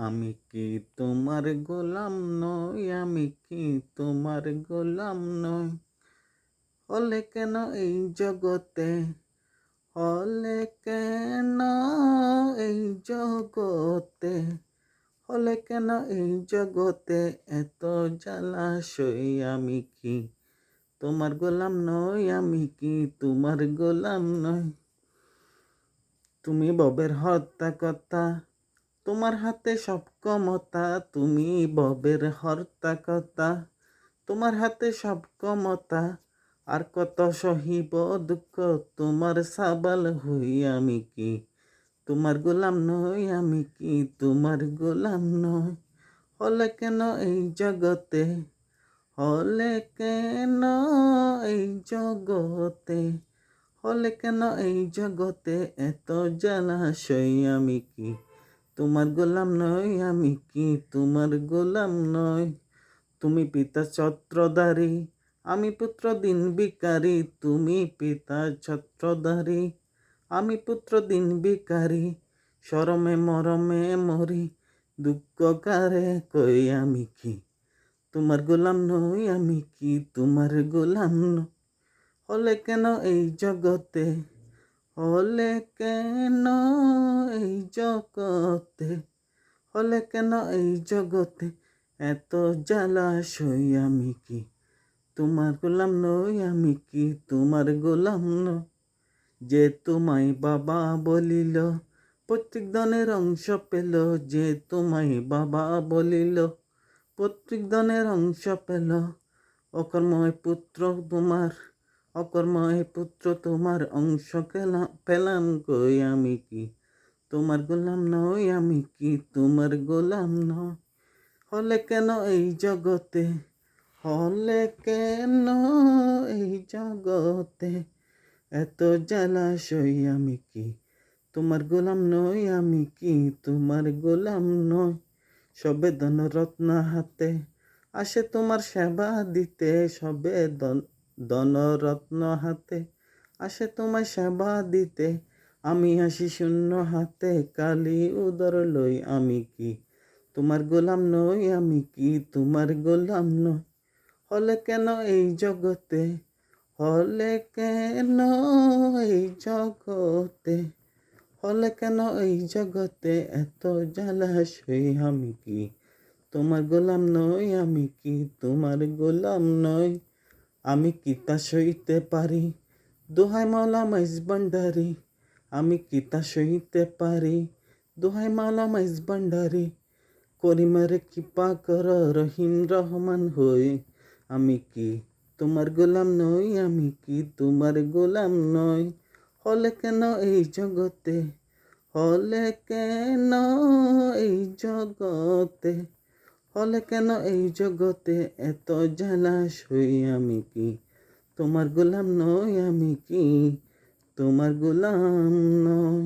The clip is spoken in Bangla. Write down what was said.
আমি কি তোমার গোলাম নই, আমি কি তোমার গোলাম নই। হলে কেন এই জগতে, হলে কেন এই জগতে, হলে কেন এই জগতে এত জ্বালাশয়। আমি কি তোমার গোলাম নই, আমি কি তোমার গোলাম নই। তুমি ববের হত্যা কথা, তোমার হাতে সব ক্ষমতা। তুমি ববের হর্তা কথা, তোমার হাতে সব ক্ষমতা। আর কত সহিব দুঃখ তোমার সাবাল হই। আমি কি তোমার গোলাম নই, আমি কি তোমার গোলাম নই। হলে কেন এই জগতে, হলে কেন এই জগতে, হলে কেন এই জগতে এত জ্বালাশয়। আমি কি তোমার গোলাম নই, আমি কি তোমার গোলাম নই। তুমি পিতা ছত্রধারী, আমি পুত্র দিন ভিখারি। তুমি পিতা ছত্রধারী, আমি পুত্র দিন ভিখারি। শরমে মরমে মরি, দুঃখ কারে কই। আমি কি তোমার গোলাম নই, আমি কি তোমার গোলাম নই। হলে কেন এই জগতে, হলে কেন এই জগতে, হলে কেন এই জগতে এত জ্বালাশয়। আমি কি তোমার গোলাম নই, আমি কি তোমার গোলাম নই। যে তোমায় বাবা বলিল, প্রত্যেক ধনের অংশ পেল। যে তোমায় বাবা বলিল, প্রত্যেক ধনের অংশ পেল। অকর্ময় পুত্র তোমার, অকর্ময় পুত্র তোমার অংশ পেলাম কই। আমি কি তোমার গোলাম নই, আমি কি তোমার গোলাম নই। হলে কেন এই জগতে, হলে কেন এই জগতে এত জ্বালাশয়। আমি কি তোমার গোলাম নই, আমি কি তোমার গোলাম নই। সবে ধনরত্ন হাতে আসে তোমার সেবা দিতে। সবে ধনরত্ন হাতে আসে তোমার সেবা দিতে। আমি আসি শূন্য হাতে, কালি উদর লই। আমি কি তোমার গোলাম নই, আমি কি তোমার গোলাম নই। হলে কেন এই জগতে, হলে কেন এই জগতে, হলে কেন এই জগতে এত জ্বালাশয়। আমি কি তোমার গোলাম নই, আমি কি তোমার গোলাম নই। আমি কি তা সইতে পারি, দোহাই মাওলা মাইজ ভান্ডারি। আমি কি তা সইতে পারি, দোহাই মাওলা মাইজ ভান্ডারি। করিমের কৃপা কর রহিম রহমান হয়ে। আমি কি তোমার গোলাম নই, আমি কি তোমার গোলাম নই। হলে কেন এই জগতে, হলে কেন এই জগতে, হলে কেন এই জগতে এত জ্বালাশয়। আমি কি তোমার গোলাম নই, আমি কি তোমার গোলাম নই।